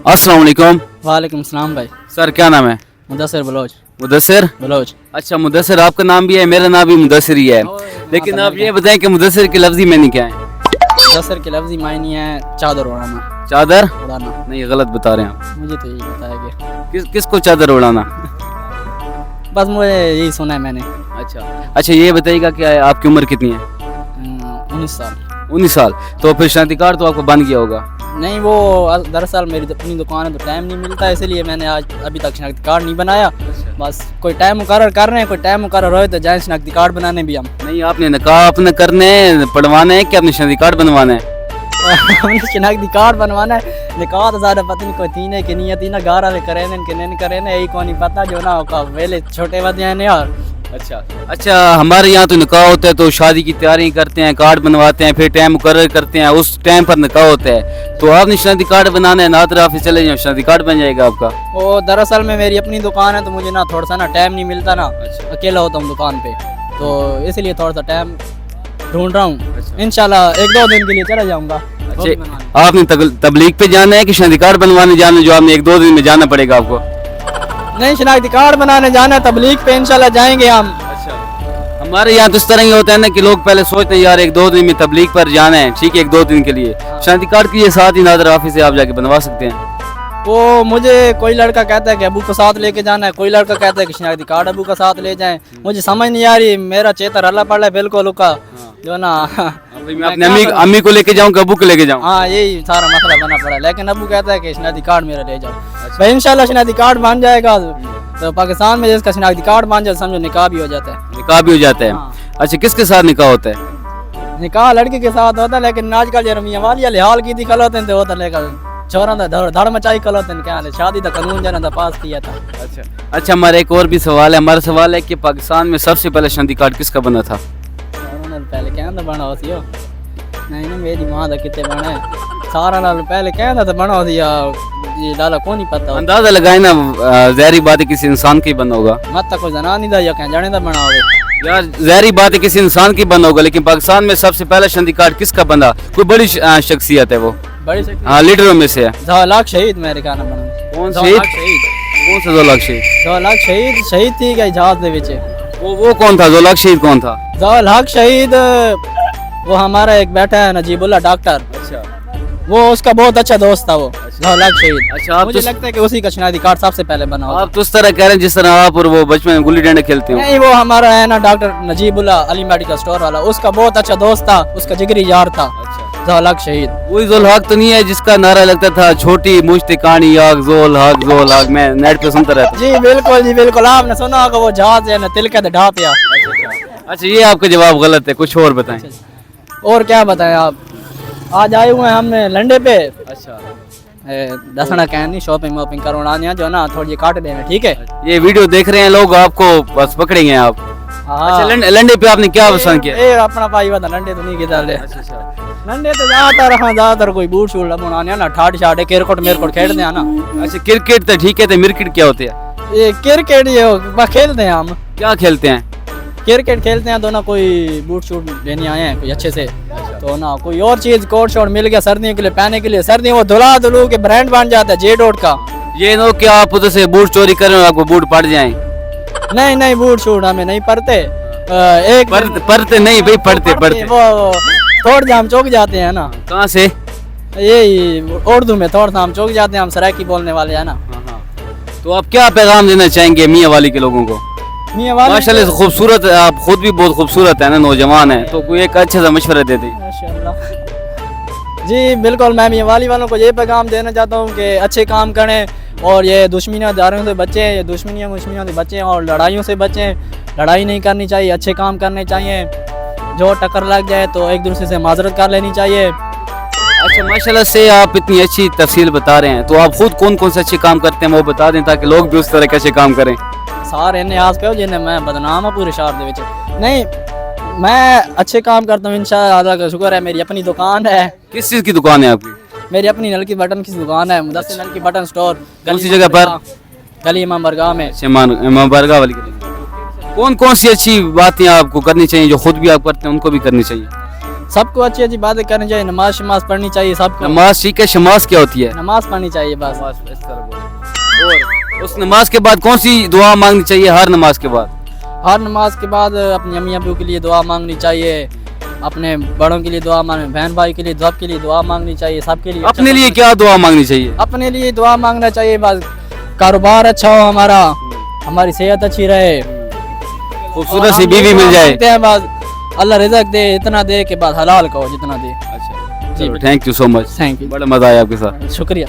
अस्सलाम वालेकुम। वालेकुम सलाम भाई। सर क्या नाम है? मुदस्सिर बलोच। मुदस्सिर बलोच। अच्छा मुदस्सिर आपका नाम भी है, मेरा नाम भी मुदस्सिर ही है, लेकिन आप ये बताएं कि मुदस्सिर की लफ्जी मैंने क्या है? मुदस्सिर के लफ्जी मायने है चादर उड़ाना। चादर उड़ाना नहीं, गलत बता रहे हैं आप। मुझे तो यही पता है कि किसको चादर उड़ाना? बस मुझे यही सुना है मैंने। अच्छा ये बताइएगा कि आपकी उम्र कितनी है? 19 साल। 19 साल। तो फिर शादी कार्ड तो आपको बन गया होगा। नहीं वो दरअसल मेरी अपनी दुकान है तो टाइम नहीं मिलता, इसलिए मैंने आज अभी तक शनाख्ती कार्ड नहीं बनाया। बस कोई टाइम मुकर्रर कर रहे हैं, कोई टाइम मुकर्रर होए तो जाए शनाख्ती कार्ड बनाने भी हम। नहीं आपने निकाह अपने करने पढ़वाने हैं कि अपने शादी कार्ड बनवाने हैं? हमने शनाख्ती कार्ड बनवाना है। निकाह तो ज़्यादा पता नहीं कोई तीन है कि नहीं है, तीन घर वाले करे कि नहीं करे ना, यही को नहीं पता जो ना होगा वेले छोटे बच्चे हैं यार। अच्छा हमारे यहाँ तो निकाह होता है तो शादी की तैयारी करते हैं, कार्ड बनवाते हैं, फिर टाइम मुकर्रर करते हैं, उस टाइम पर निकाह होता है। तो आपने शादी कार्ड बनाना है, नादर ऑफिस चले जाओ, शादी कार्ड बन जाएगा आपका। वो दरअसल में मेरी अपनी दुकान है तो मुझे ना थोड़ा सा ना टाइम नहीं मिलता ना, अकेला होता हूँ दुकान पे, तो इसलिए थोड़ा सा टाइम ढूंढ रहा हूँ। इंशाल्लाह 1-2 दिन के लिए चला जाऊँगा। आपने तबलीग पे जाना है कि शादी कार्ड बनवाने जाना, जो आपने 1-2 दिन में जाना पड़ेगा आपको? नहीं शनाख्ती कार्ड बनाने जाना है, तबलीग पे इंशाल्लाह जाएंगे हम। हमारे यहाँ तो इस तरह ही होता है ना कि लोग पहले सोचते हैं यार 1-2 दिन में तबलीग पर जाना है, ठीक है 1-2 दिन के लिए शादी कार्ड की ये साथ ही नादर ऑफिस से आप जाके बनवा सकते हैं। वो मुझे कोई लड़का कहता है कि अबू को साथ लेके जाना है, कोई लड़का कहता है कि शनाख्ती कार्ड अबू का साथ ले जाएं, मुझे समझ नहीं आ रही, मेरा चेता रला पड़ा है बिल्कुल का जो ना। मैं अपने अम्मी को लेके जाऊँ कि अबू को लेके जाऊँ? हाँ यही सारा मसला बना पड़ा है, लेकिन अबू कहता है कि शनाख्ती कार्ड मेरा ले जाओ। भाई इंशाल्लाह शनाख्ती कार्ड बन जाएगा तो पाकिस्तान में जिसका शनाख्ती कार्ड बन जाए समझो निकाह भी हो जाता है। निकाह भी हो जाता है। अच्छा किसके साथ निकाह होता है? निकाह लड़की के साथ होता है, लेकिन आजकल जो रमिया वाली हाल की थी कल होते हैं तो होता लेकर छोरा धड़ मचाई कल होते हैं, क्या है शादी का कानून जो ना पास किया था। अच्छा हमारा एक और भी सवाल है, हमारा सवाल है कि पाकिस्तान में सबसे पहले शादी कार्ड किसका बना था? पहले कहना बना हो सियो नहीं ना मेरी माँ का कितने बना है सारा नाल पहले कहना तो बना हो दिया, ये लाला को नहीं पता। अंदाजा लगाए ना, जहरी बात है किसी इंसान की बना होगा, मत तक कोई जना नहीं था या कहीं जाने का बना होगा यार, जहरी बात है किसी इंसान की बना होगा, लेकिन पाकिस्तान में सबसे पहला शादी कार्ड किसका बना? कोई बड़ी शख्सियत है वो, बड़ी शख्सियत, हाँ लीडरों में से है। 2 लाख शहीद मेरे कहना बना। कौन शहीद? कौन सा 2 लाख शहीद? 2 लाख शहीद थी गई जहाज दे विच। वो कौन था 2 लाख शहीद? कौन था 2 लाख शहीद? वो हमारा एक बैठा है नजीबुल्ला डॉक्टर। अच्छा वो उसका बहुत अच्छा दोस्त था वो 2 लाख शहीद। अच्छा मुझे लगता है कि उसी का शनाख्ती कार्ड सबसे पहले बना होगा। आप तो उस तरह कह रहे हैं जिस तरह आप और वो बचपन में गुल्ली डंडा खेलते हो। नहीं वो हमारा है ना doctor Najibullah Ali medical store वाला, उसका बहुत अच्छा दोस्त था, उसका जिगरी यार था। 2 लाख शहीद वही ज़ोल हक तो नहीं है जिसका नारा लगता था छोटी मुश्त कहानी आग ज़ोल हक, मैं नेट पे सुनता रहता। जी बिल्कुल आपने सुना होगा वो जहाज है ना तिलके दे ढा पिया। अच्छा ये आपका जवाब गलत है, कुछ और बताएं। और क्या बताएं आप, आज आए हुए हैं हमने लंडे पे। अच्छा दसना कह नहीं शॉपिंग वॉपिंग करवाना जो ना थोड़ी काट देना, ठीक है? ये वीडियो देख रहे हैं लोग, आपको बस पकड़ेंगे आप। अच्छा लंडे पे आपने क्या पसंद किया? ए अपना भाई वाला लंडे तो नहीं किया ले। लंडे तो ज्यादातर कोई बूट शूट बनाने ना, ठाट शाट क्रिकेट मेरकोट खेलते हैं ना। अच्छा क्रिकेट तो ठीक है, तो मिरकेट क्या होते हैं? ये क्रिकेट ये बस खेलते हैं हम। क्या खेलते हैं? क्रिकेट खेलते हैं तो ना कोई बूट शूट लेने आए हैं कोई अच्छे से, तो ना कोई और चीज कोट शोट मिल गया सर्दियों के लिए पहनने के लिए, सर्दी वो धुला धुलू के ब्रांड बन जाता है J.Dot का। ये नो कि आप उधर से बूट चोरी करें और आपको बूट पड़ जाएं? नहीं बूट शूट हमें नहीं पड़ते। एक पढ़ते नहीं भाई, पढ़ते वो थोड़ जा हम चौक जाते हैं ना। कहाँ से? यही उर्दू में थोड़ा सा हम चौक जाते हैं, हम सराकी बोलने वाले हैं ना। तो आप क्या पैगाम देना चाहेंगे मियाँ वाली के लोगों को? माशाल्लाह से खूबसूरत, आप खुद भी बहुत खूबसूरत है ना, नौजवान है, तो कोई एक अच्छा सा मशवरा दे दी। जी बिल्कुल मैं मियाँ वाली वालों को ये पैगाम देना चाहता हूँ कि अच्छे काम करें और ये दुश्मनियाँ दारों से बचें, ये दुश्मनियाँ से बचें और लड़ाइयों से बचें। लड़ाई नहीं करनी चाहिए, अच्छे काम करने चाहिए, जो टक्कर लग जाए तो एक दूसरे से माजरत कर लेनी चाहिए। अच्छा माशाल्लाह से आप इतनी अच्छी तफसील बता रहे हैं, तो आप खुद कौन कौन से अच्छे काम करते हैं वो बता दें ताकि लोग भी उस तरह के अच्छे काम करें। सारे इन्हें आस पे जिन्हें मैं बदनाम हूँ पूरे शहर दे नहीं, मैं अच्छे काम करता हूँ इंशाअल्लाह, अल्लाह का शुक्र है। मेरी अपनी दुकान है। किस चीज़ की दुकान है आपकी? मेरी अपनी नल की बटन की दुकान है, मुदस्सिर नल की बटन स्टोर। कौन सी जगह पर? गली इमाम बरगाह में। इमाम बरगाह वाली कौन कौन सी अच्छी बातें आपको करनी चाहिए जो खुद भी आप करते हैं उनको भी करनी चाहिए? सबको अच्छी अच्छी बातें करनी चाहिए, नमाज शमाज पढ़नी चाहिए सबको। नमाज ठीक है, शमाज क्या होती है? नमाज पढ़नी चाहिए बस। और उस नमाज के बाद कौन सी दुआ मांगनी चाहिए हर नमाज के बाद? हर नमाज के बाद अपनी अम्मी अबू के लिए दुआ मांगनी चाहिए, अपने बड़ों के लिए दुआ मांगनी, बहन भाई के लिए, सबके लिए दुआ मांगनी चाहिए, सबके लिए। अपने लिए क्या दुआ मांगनी चाहिए? अपने लिए दुआ मांगना चाहिए बस, कारोबार अच्छा हो हमारा, हमारी सेहत अच्छी रहे, खूबसूरत सी बीवी मिल जाए। बस अल्लाह रिज़्क दे, इतना दे के बाद हलाल कहो जितना दे। अच्छा, thank you so much, thank you, बड़ा मजा आया आपके साथ। शुक्रिया।